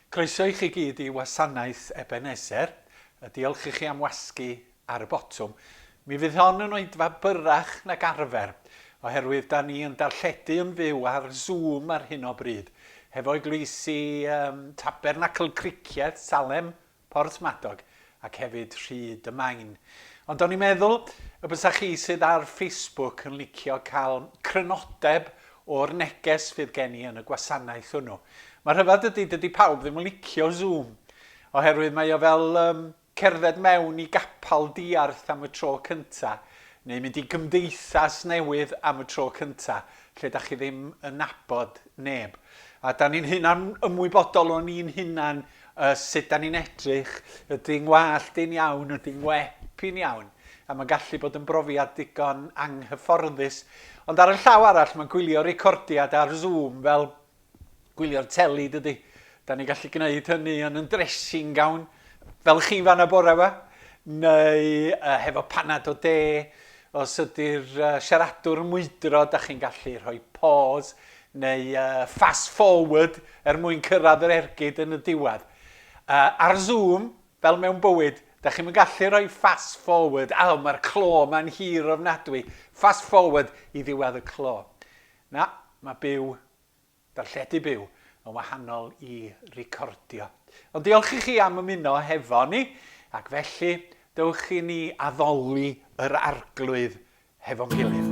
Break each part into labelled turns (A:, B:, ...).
A: Croeso i chi gyd i wasanaeth Ebenezer. Diolch i chi am wasgu ar y botwm. Mi fydd hon yn oedfa byrrach nag arfer, oherwydd da ni yn darlledu yn fyw ar Zoom ar hyn o bryd, hefo eglwysi Tabernacl Cricieth, Salem, Porthmadog, ac hefyd Rhyd y Maen. Ond o'n i'n meddwl y bysach chi sydd ar Facebook yn licio cael crynodeb o'r neges fydd gen i yn y gwasanaeth hwnnw. Mae'r rhyfedd dydy pawb ddim yn licio Zoom, oherwydd mae o fel cerdded mewn i gapal diarth am y tro cyntaf, neu mynd i gymdeithas newydd am y tro cyntaf, lle da chi ddim yn nabod neb. A da ni'n hunan ymwybodol o'n ni'n hunan sut da ni'n edrych, ydy'n wallt yn iawn, ydy'n wepyn iawn. A mae'n gallu bod yn brofiad digon anghyfforddus. Ond ar y llaw arall, mae'n gwylio recordiad ar Zoom fel gwylio'r teli, dydy. Da ni'n gallu gwneud hynny yn dressing gown, fel chi fan y bore yma, neu hefo panad o de, os ydy'r siaradwr mwydro, da chi'n gallu rhoi pause, neu fast forward mwyn cyrraedd yr ergyd yn y diwedd. Ar Zoom, fel mewn bywyd, da chi'n gallu rhoi fast forward. Mae'r clo ma'n hir ofnadwy. Fast forward i ddiwedd y clo. Na, mae byw, darlledu byw, yn wahanol i recordio. Ond diolch i chi am ymuno hefo ni, ac felly dewch i ni addoli yr arglwydd hefo'n gilydd.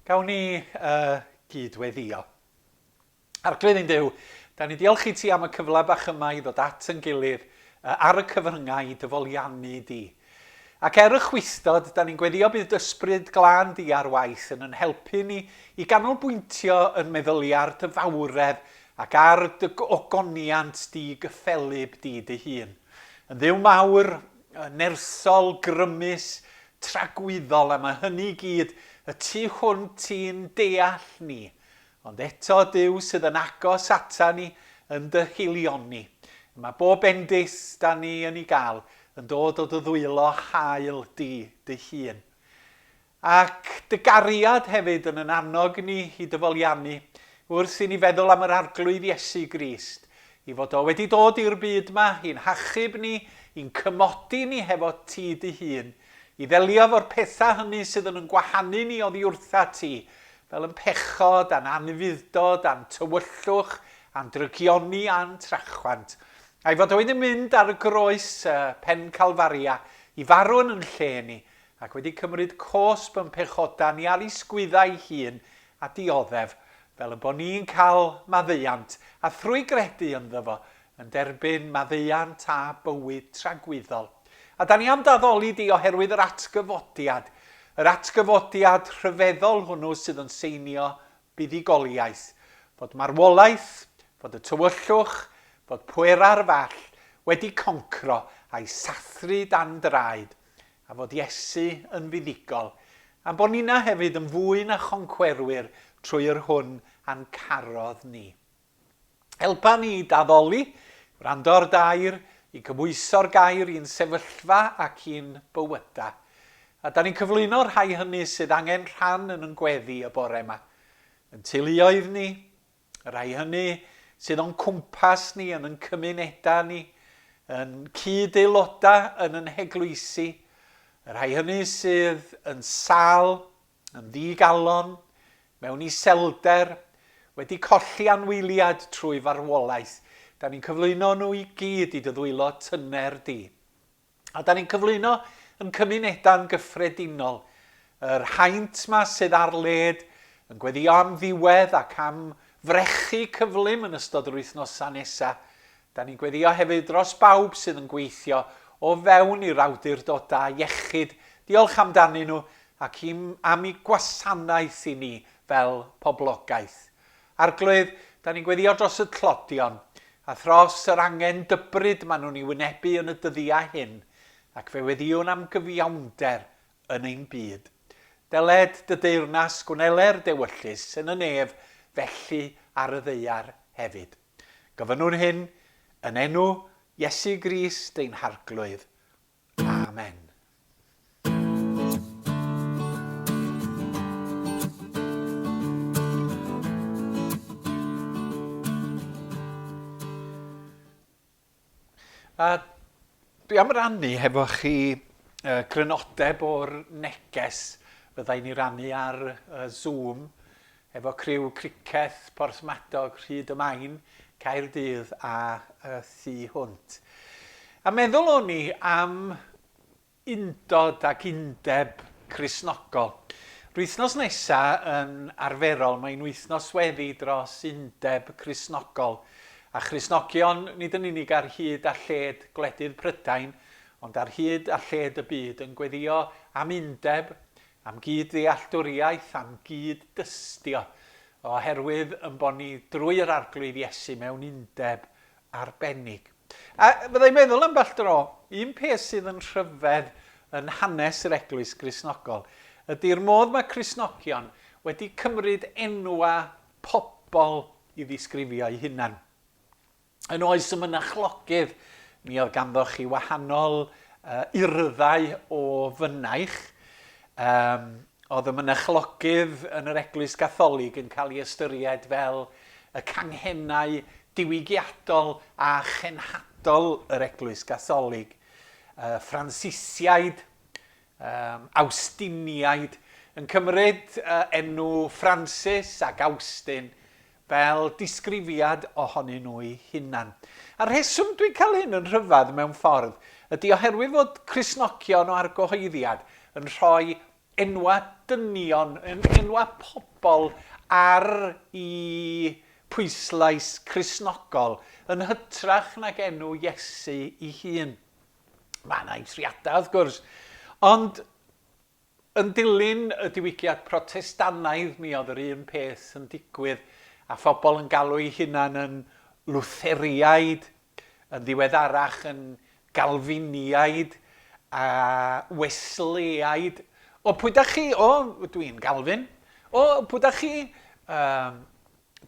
A: Gawn ni gydweddio. Arglwydd ein Duw, da ni diolch i ti am y cyfle bach yma i ddod at yn gilydd ar y cyfryngau i dyfoliannu di. Ac y chwystod, da ni'n gweddio bydd ysbryd glân di ar waith yn helpu ni i ganolbwyntio yn meddyliau ar dy fawredd ac ar dy ogoniant di gyffelib di dy hun. Yn ddiw mawr, nersol, grymus, tragwyddol, a mae hynny gyd y tu hwnt i'n deall ni. Ond eto Duw sydd yn agos ata ni yn dy hilioni. Mae bob bendis da ni yn ei gael yn dod o dy ddwylo hael di, dy hun. Ac dy gariad hefyd yn annog ni i dyfoliannu wrth i ni feddwl am yr arglwydd Iesu Grist, i fod o wedi dod i'r byd yma, i'n hachub ni, i'n cymodi ni hefo ti dy hun, i ddelio fo'r pethau hynny sydd yn gwahanu ni oddi wrtha ti, fel yn pechod, a'n anfuddod, a'n tywyllwch, a'n drygioni, a'n trachwant. A'i fod o wedi mynd ar y groes pen Calfaria i farw yn lle ni, ac wedi cymryd cosb yn pechoda ni ar ei sgwyddau hun a dioddef, fel yn bod ni'n cael maddeuant a thrwy gredu ynddo fo yn derbyn maddeuant a bywyd tragwyddol. A da ni am daddoli di oherwydd yr atgyfodiad rhyfeddol hwnnw sydd yn seinio buddugoliaeth, fod marwolaeth, fod y tywyllwch, fod pwera'r fall wedi concro a'i sathru dan draed, a fod Iesu yn fuddigol, a bod ni'na hefyd yn fwy na choncwerwyr trwy'r hwn a'n carodd ni. Helpa ni daddoli, wrando'r dair, i cymwyso'r gair i'n sefyllfa ac i'n bywyda. A da ni'n cyflwyno rhai hynny sydd angen rhan yn gweddi y bore yma. Yn teuluoedd ni, rhai hynny sydd o'n cwmpas ni yn cymunedau ni, yn cyd-aelodau yn heglwysi, rhai hynny sydd yn sal, yn ddigalon, mewn iselder, wedi colli anwyliad trwy farwolaeth. Da ni'n cyflwyno nhw i gyd i dyddwylo tyner di. A da ni'n cyflwyno yn cymunedau'n gyffredinol, yr haint ma sydd ar led, yn gweddio am ddiwedd ac am frechu cyflym yn ystod yr wythnosau nesaf. Da ni'n gweddio hefyd dros bawb sydd yn gweithio o fewn i'r awdurdodau iechyd. Diolch amdanyn nhw ac am ei gwasanaeth i ni fel poblogaeth. Arglwydd, da ni'n gweddio dros y tlodion a thros yr angen dybryd maen nhw'n ei wynebu yn y dyddiau hyn ac fe weddiwn am gyfiawnder yn ein byd. Deled dy deyrnas gwneler dewyllus yn y nef felly ar y ddeiar hefyd. Gofynnwn hyn yn enw Iesu Grist ein harglwydd. Amen. A dwi am rannu hefo chi crynodeb o'r neges fyddai'n ei rannu ar Zoom efo criw criceth Porthmadog Rhyd y Maen, Caerdydd a Thu Hwnt. A meddwl o'n i am undod ac undeb Cristnogol. Rwy'r wythnos nesaf yn arferol, mae'n wythnos weddi dros undeb Cristnogol. A Christnogion nid yn unig ar hyd a lled gwledydd Prydain, ond ar hyd a lled y byd yn gweddio am undeb, am gyd ddealltwriaeth, am gyd dystio, oherwydd yn bod ni drwy'r arglwydd Iesu mewn undeb arbennig. A byddai'n meddwl am bell dro, un peth sydd yn rhyfedd yn hanes yr Eglwys Cristnogol ydy'r modd mae Cristnogion wedi cymryd enwa pobl i ddisgrifio eu hunan. Yn oes y mynachlogydd, mi oedd ganddoch chi wahanol urddau o fynaich. Oedd y mynachlogydd yn yr Eglwys Gatholig yn cael ei ystyried fel y canghennau diwygiadol a chenhadol yr Eglwys Gatholig. Fransisiaid, Awstiniaid, yn cymryd enw Francis ac Austin fel disgrifiad ohonyn nhw'i hunan. A rheswm dwi'n cael hyn yn rhyfedd mewn ffordd ydy oherwydd fod Cristnogion o argyhoeddiad yn rhoi enwa dynion, enwa pobl ar eu pwyslais Cristnogol yn hytrach nag enw Iesu ei hun. Mae yna eithriadau wrth gwrs, ond yn dilyn y diwygiad Protestanaidd mi oedd yr un peth yn digwydd a phobl yn galw eu hunan yn Lutheriaid, yn ddiweddarach yn Galfiniaid a Wesleyaid. O, pwy da chi? O, dwi'n Galfin. O, pwy da chi?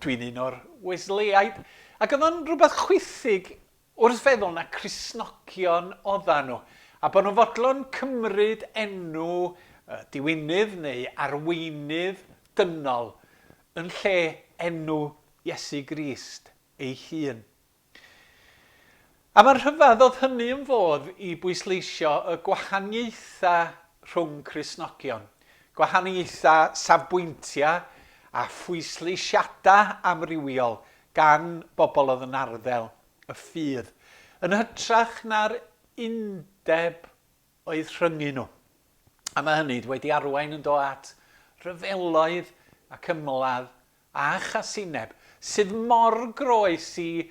A: Dwi'n un o'r Wesleyaid. Ac oedd o'n rhywbeth chwythig wrth feddwl na Cristnogion oeddan nhw. A bod nhw fodlon cymryd enw diwynydd neu arweinydd dynol yn lle enw Iesu Grist ei hun. A mae'r rhyfedd oedd hynny yn fodd i bwysleisio y gwahaniaethau rhwng Cristnogion. Gwahaniaethau safbwyntiau a phwysleisiadau amrywiol gan bobl oedd yn arddel y ffydd. Yn hytrach na'r undeb oedd rhyngu nhw. A mae hynny wedi arwain yn dod at ryfeloedd ac ymladd a chasineb sydd mor groes i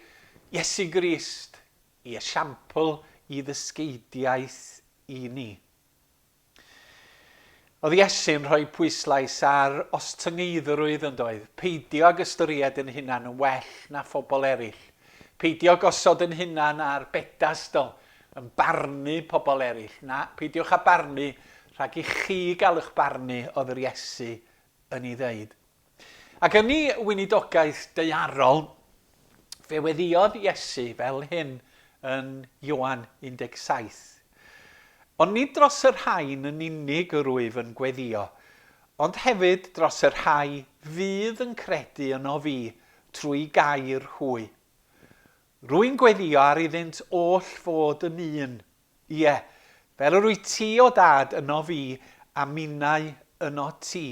A: Iesu Grist, i esiampl, i ddysgeidiaeth i ni. Oedd Iesu'n rhoi pwyslais ar ostyngeidrwydd yn doedd, peidio ag ystyried yn hunan yn well na phobl eraill, peidio gosod yn hunan ar bedastol, yn barnu pobl eraill, na peidiwch â barnu rhag i chi gael eich barnu oedd yr Iesu yn ei ddeud. Ac yn ei weinidogaeth daearol, fe weddiodd Iesu fel hyn yn Ioan 17. Ond nid dros yr rhain yn unig yr wyf yn gweddio, ond hefyd dros yr rhai fydd yn credu yno fi trwy gair hwy. Rwy'n gweddio ar iddynt oll fod yn un. Ie, fel yr wyt ti o dad yno fi a minnau yno ti.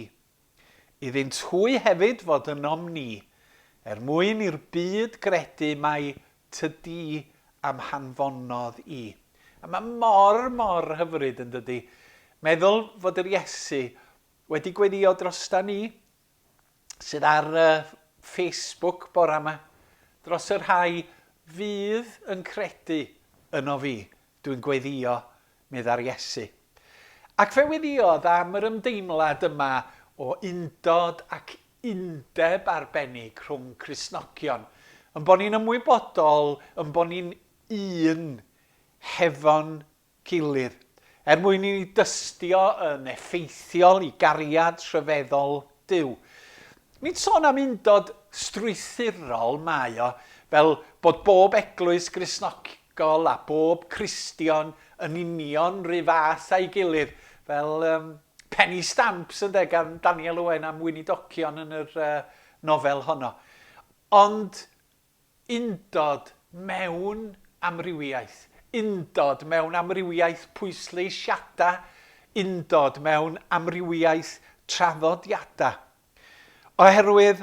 A: Iddynt hwy hefyd fod ynom ni, mwyn i'r byd gredu mai tydi am hanfonodd i. A mae mor hyfryd yn dydy. Meddwl fod yr Iesu wedi gweddio drosta ni, sydd ar Facebook bore yma, dros yr rhai fydd yn credu yno fi, dwi'n gweddio meddai'r Iesu. Ac fe weddiodd am yr ymdeimlad yma o undod ac undeb arbennig rhwng Cristnogion, yn bod ni'n ymwybodol, yn bod ni'n un hefo'n gilydd, mwyn i ni dystio yn effeithiol i gariad rhyfeddol Duw. Nid sôn am undod strwythurol mae o, fel bod bob eglwys Cristnogol a bob Cristion yn union rhy fath a'i gilydd, fel penny stamps yn gan Daniel Owen am weinidogion yn yr nofel honno. Ond undod mewn amrywiaeth, undod mewn amrywiaeth pwysleisiadau, undod mewn amrywiaeth traddodiadau. Oherwydd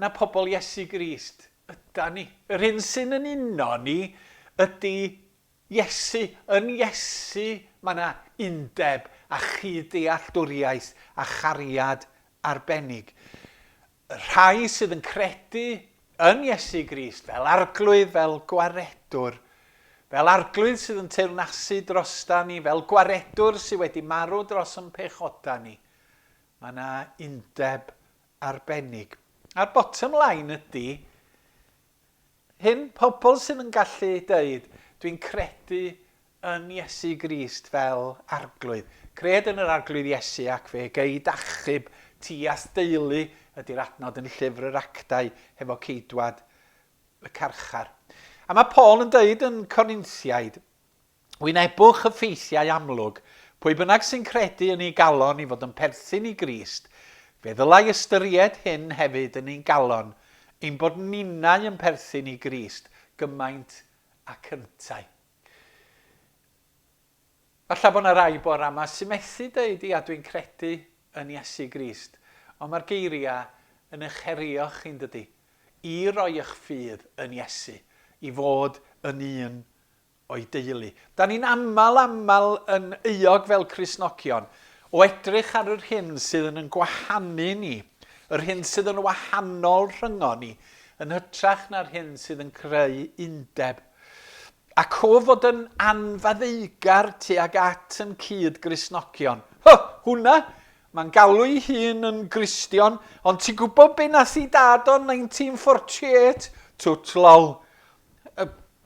A: na pobl Iesu Grist yda ni. Yr hyn sy'n yn uno ni ydy Iesu. Yn Iesu mae yna undeb a chyd-dealltwriaeth a chariad arbennig. Rhai sydd yn credu yn Iesu Grist fel arglwydd, fel gwaredwr, fel arglwydd sydd yn teyrnasu drosta ni, fel gwaredwr sydd wedi marw dros yn pechoda ni. Mae yna undeb arbennig. A'r bottom line ydy, hyn pobl sydd yn gallu dweud, dwi'n credu yn Iesu Grist fel arglwydd. Cred yn yr arglwydd Iesu ac fe geid achub tuas deulu ydy'r adnod yn llyfr yr Actau hefo ceidwad y carchar. A mae Paul yn dweud yn Corinthiaid, wynebwch y ffeithiau amlwg, pwy bynnag sy'n credu yn ei galon i fod yn perthyn i Grist, fe ddylai ystyried hyn hefyd yn ei galon, ein bod ninnau yn perthyn i Grist gymaint ac yntau. Falle bod yna rai bore yma sy'n methu dweud, ia, dwi'n credu yn Iesu Grist. Ond mae'r geiriau yn eich herioch chi'n dydy. I roi eich ffydd yn Iesu, i fod yn un o'i deulu. Da ni'n aml yn euog fel Cristnogion o edrych ar yr hyn sydd yn gwahanu ni, yr hyn sydd yn wahanol rhyngo ni, yn hytrach na'r hyn sydd yn creu undeb. Ac o fod yn anfaddeugar tuag at yn cyd Gristnogion. Hwna, mae'n galw ei hun yn Gristion, ond ti'n gwybod be nath i dad o'n 1948? Twtlol.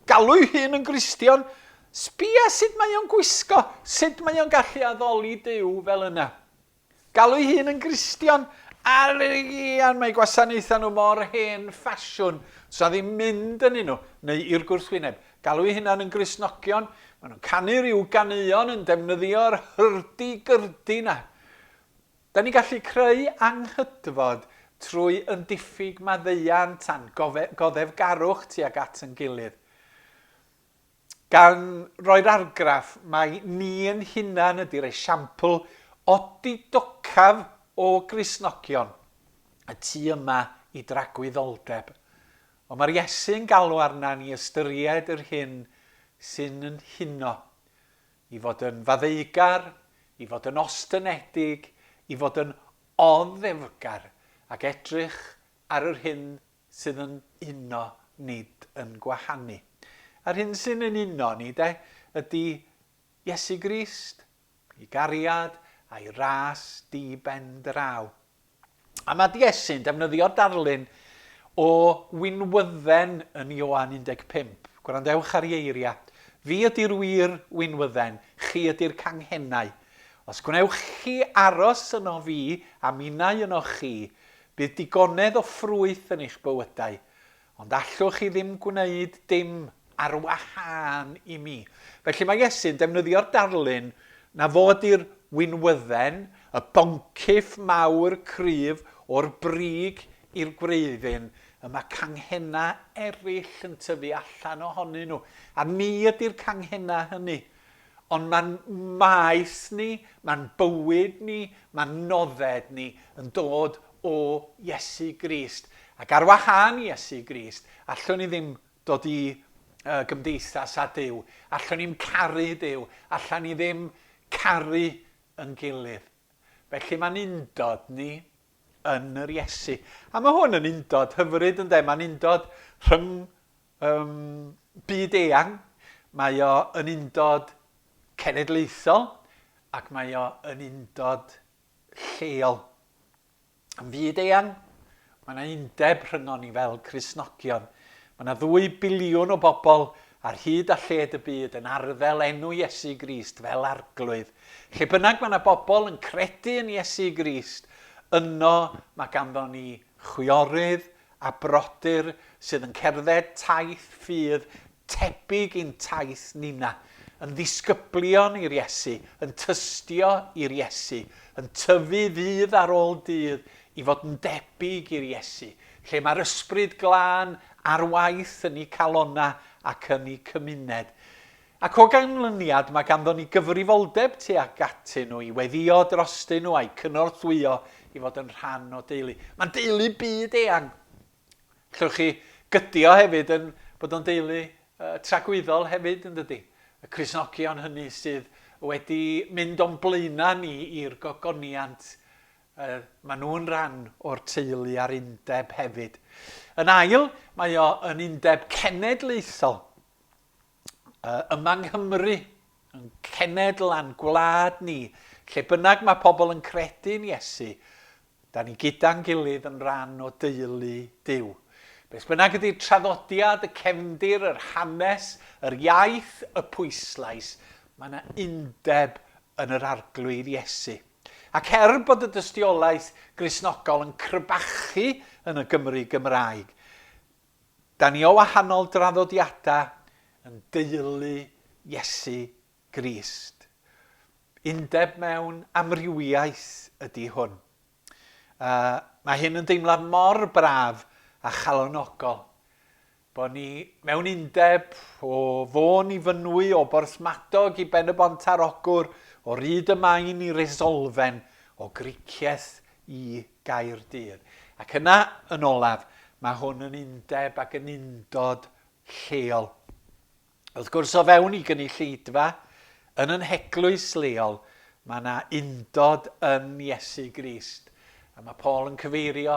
A: Galw ei hun yn Gristion, sbia sut mae o'n gwisgo, sut mae o'n gallu addoli Duw fel yna. Galw ei hun yn Gristion, arian mae gwasanaethau nhw mor hen ffasiwn, so ddim mynd yn nhw, neu i'r gwrthwyneb. Galw ei hunan yn Gristnogion, maen nhw'n canu ryw ganeuon yn defnyddio'r hyrdi-gyrdi na. Da ni gallu creu anghydfod trwy yn diffyg maddeuant a'n goddefgarwch tuag at yn gilydd. Gan roi'r argraff, mae ni yn hunan ydy'r esiampl odidocaf o Gristnogion, y tu yma i dragwyddoldeb. Ond mae'r Iesu'n galw arna ni ystyried yr hyn sy'n yn huno, i fod yn faddeugar, i fod yn ostynedig, i fod yn oddefgar, ac edrych ar yr hyn sydd yn uno, nid yn gwahanu. A'r hyn sy'n yn uno ni, ydy Iesu Grist, ei gariad a'i ras di ben draw. A mae Iesu'n defnyddio'r darlun o wynwydden yn Ioan 15. Gwrandewch ar ei eiriau. Fi ydy'r wir wynwydden, chi ydy'r canghennau. Os gwnewch chi aros yno fi a minnau yno chi, bydd digonedd o ffrwyth yn eich bywydau. Ond allwch chi ddim gwneud dim ar wahân i mi. Felly mae Iesu'n defnyddio'r darlun na fod i'r wynwydden, y boncyff mawr cryf o'r brig i'r gwreiddyn, yma canghenna eraill yn tyfu allan ohonyn nhw. A ni ydy'r canghenna hynny. Ond mae'n maes ni, mae'n bywyd ni, mae'n nodded ni yn dod o Iesu Grist. Ac ar wahân Iesu Grist, allwn ni ddim dod i gymdeithas a Duw. Allwn ni'n caru Duw. Allwn ni ddim caru yn gilydd. Felly mae'n undod ni yn yr Iesu. A mae hwn yn undod hyfryd ynddo. Mae'n undod rhwng byd eang. Mae o yn undod cenedlaethol ac mae o yn undod lleol. Yn byd eang, mae yna undeb rhyngon ni fel Cristnogion. Mae yna 2 biliwn o bobl ar hyd a lled y byd yn arddel enw Iesu Grist fel arglwydd. Lle bynnag mae yna bobl yn credu yn Iesu Grist, yno mae ganddo ni chwiorydd a brodyr sydd yn cerdded taith ffydd tebyg i'n taith nina, yn ddisgyblion i'r Iesu, yn tystio i'r Iesu, yn tyfu ddydd ar ôl dydd i fod yn debyg i'r Iesu, lle mae'r ysbryd glân ar waith yn ei calonna ac yn ei cymuned. Ac o ganlyniad mae ganddo ni gyfrifoldeb tuag atyn nhw i weddio drostyn nhw a'i cynorthwyo i fod yn rhan o deulu. Mae'n deulu byd eang. Llwch chi gydio hefyd yn bod o'n deulu tragwyddol hefyd yn dydy. Y Cristnogion hynny sydd wedi mynd o'n blaena ni i'r gogoniant. Maen nhw'n rhan o'r teulu a'r undeb hefyd. Yn ail, mae o yn undeb cenedlaethol. Yma yng Nghymru, yn cenedl a'n gwlad ni, lle bynnag mae pobl yn credu'n Iesu, da ni gyda'n gilydd yn rhan o deulu Duw. Beth bynnag ydy'r traddodiad, y cefndir, yr hanes, yr iaith, y pwyslais, mae yna undeb yn yr arglwydd Iesu. Ac bod y dystiolaeth Gristnogol yn crybachu yn y Gymru Gymraeg, da ni o wahanol draddodiadau yn deulu Iesu Grist. Undeb mewn amrywiaeth ydy hwn. Mae hyn yn deimlad mor braf a chalonogol, bod ni mewn undeb o Fôn i Fynwy, o Borthmadog i Ben y Bont Arogwr, o Ryd y Maen i Resolfen, o Gricieth i Gaerdydd. Ac yna yn olaf, mae hwn yn undeb ac yn undod lleol. Wrth gwrs o fewn i gynulleidfa, yn yn heglwys leol, mae yna undod yn Iesu Grist. A mae Paul yn cyfeirio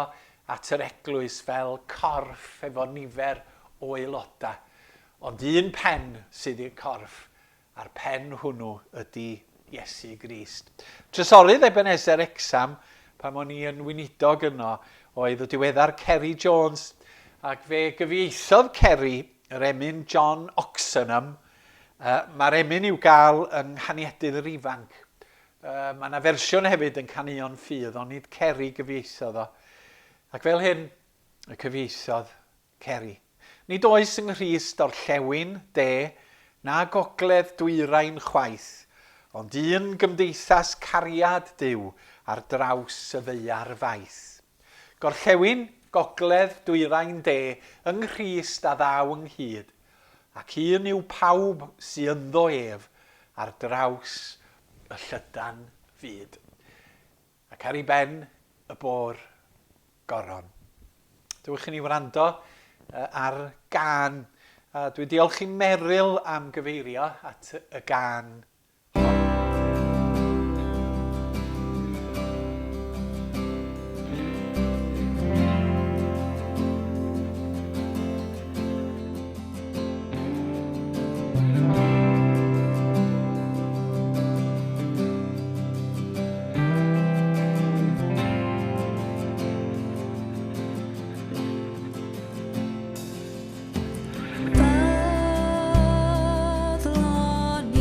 A: at yr eglwys fel corff efo nifer o aelodau. Ond un pen sydd i'r corff, a'r pen hwnnw ydy Iesu Grist. Trysorydd Ebenezer Exam, pan o'n i yn weinidog yno, oedd o diweddar Ceri Jones, ac fe gyfieithodd Ceri yr emyn John Oxenham. Mae'r emyn i'w gael yng Nghaniadydd yr Ifanc. Mae yna fersiwn hefyd yn Canuon Ffydd, ond nid Ceri gyfieithodd o. Ac fel hyn, y cyfieithodd Ceri. Nid oes yng Nghrist orllewin, de, na gogledd dwyrain chwaith, ond un gymdeithas cariad Duw ar draws y ddeiar faith. Gorllewin, gogledd dwyrain de, yng Nghrist a ddaw ynghyd, ac un yw pawb sy'n ynddo ef ar draws y llydan fyd. Ac ar ei ben y bôr goron. Dywch i ni wrando ar gân. Dwi'n diolch i Meryl am gyfeirio at y gân.
B: Byddwn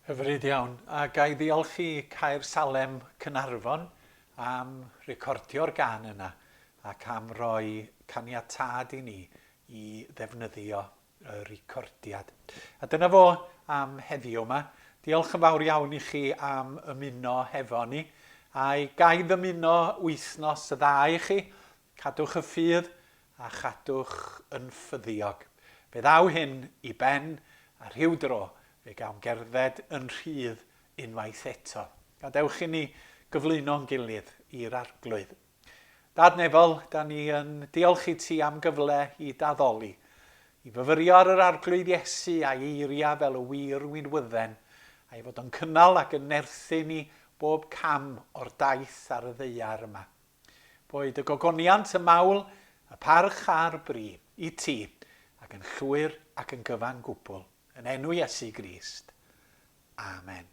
A: Hyfryd iawn. A gai ddiolch i Caer Salem Cynarfon am recordio'r gan yna ac am roi caniatad i ni i ddefnyddio y recordiad. A dyna fo am heddiw yma. Diolch yn fawr iawn i chi am ymuno hefo ni. A'i gai ddymuno wythnos y dda i chi. Cadwch y ffydd a chadwch yn ffyddiog. Fe ddaw hyn i ben a rhyw dro fe gawn gerdded yn rhydd unwaith eto. Gadewch i ni gyflwyno'n gilydd i'r arglwydd. Dad Nefol, da ni yn diolch i ti am gyfle i daddoli, i fyfyrio ar yr arglwydd Iesu a'i eiria fel y wir winwydden, a'i fod yn cynnal ac yn nerthu ni bob cam o'r daith ar y ddeiar yma. Boed y gogoniant y mawl, y parch a'r bri i ti, ac yn llwyr ac yn gyfan gwbl, yn enw Iesu Grist. Amen.